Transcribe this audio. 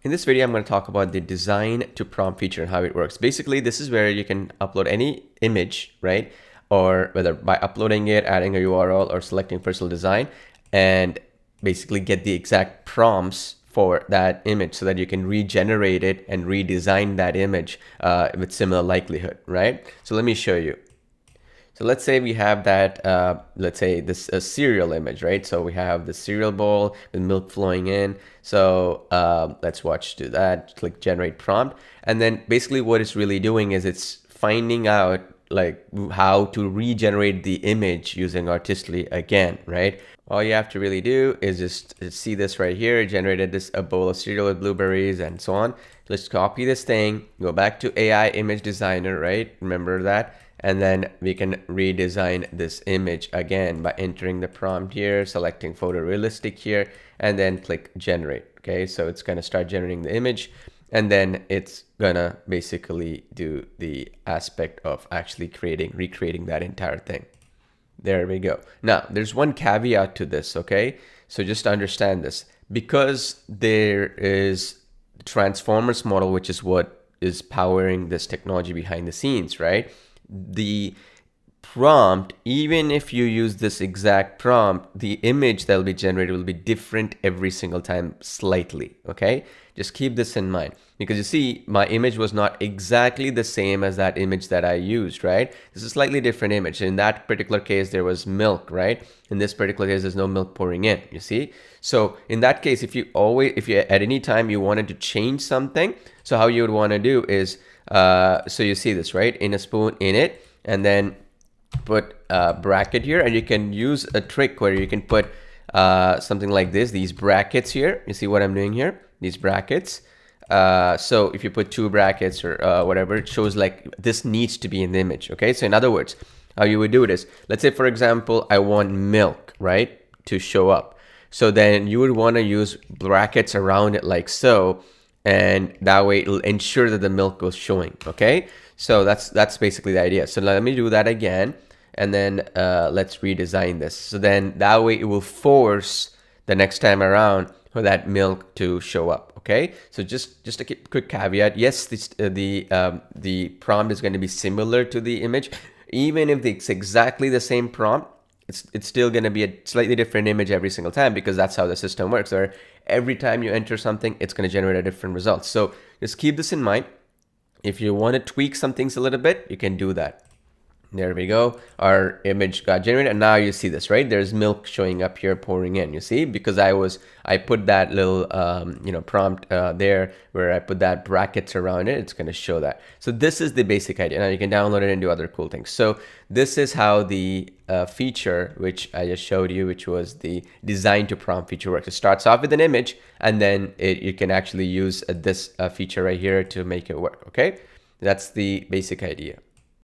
In this video, I'm going to talk about the design to prompt feature and how it works. Basically, this is where you can upload any image, right? Or whether by uploading it, adding a URL, or selecting personal design, and basically get the exact prompts for that image so that you can regenerate it and redesign that image with similar likelihood, right? So let me show you. So let's say we have that, let's say this a cereal image, right? So we have the cereal bowl with milk flowing in. So let's do that, click generate prompt. And then basically what it's really doing is it's finding out like how to regenerate the image using Artistly again, right? All you have to really do is just see this right here. It generated this a bowl of cereal with blueberries and so on. Let's copy this thing, go back to AI image designer, right? Remember that? And then we can redesign this image again by entering the prompt here, selecting photorealistic here, and then click generate. Okay, so it's going to start generating the image, and then it's gonna basically do the aspect of actually recreating that entire thing. There we go. Now, there's one caveat to this, okay? So just understand this. Because there is the Transformers model, which is what is powering this technology behind the scenes, right? The prompt, even if you use this exact prompt, the image that will be generated will be different every single time slightly, okay? Just keep this in mind, because you see my image was not exactly the same as that image that I used, right? This is a slightly different image. In that particular case, there was milk, right? In this particular case, there's no milk pouring in, you see? So in that case, if you at any time you wanted to change something, so how you would want to do is, so you see this, right? In a spoon in it, and then put a bracket here, and you can use a trick where you can put something like this, these brackets here. You see what I'm doing here? These brackets. So if you put two brackets or whatever, it shows like this needs to be in the image. Okay, so in other words, how you would do it is, let's say for example, I want milk, right, to show up. So then you would want to use brackets around it like so, and that way it'll ensure that the milk goes showing. Okay, so that's basically the idea. So let me do that again, and then let's redesign this. So then that way it will force the next time around for that milk to show up. Okay, so just a quick caveat. Yes, the prompt is going to be similar to the image, even if it's exactly the same prompt. It's still going to be a slightly different image every single time, because that's how the system works. Where every time you enter something, it's going to generate a different result. So just keep this in mind. If you want to tweak some things a little bit, you can do that. There we go. Our image got generated, and now you see this, right? There's milk showing up here pouring in. You see, because I put that little prompt there where I put that brackets around it. It's going to show that. So this is the basic idea. Now you can download it and do other cool things. So this is how the feature, which I just showed you, which was the design to prompt feature, works. It starts off with an image, and then you can actually use this feature right here to make it work. Okay, that's the basic idea.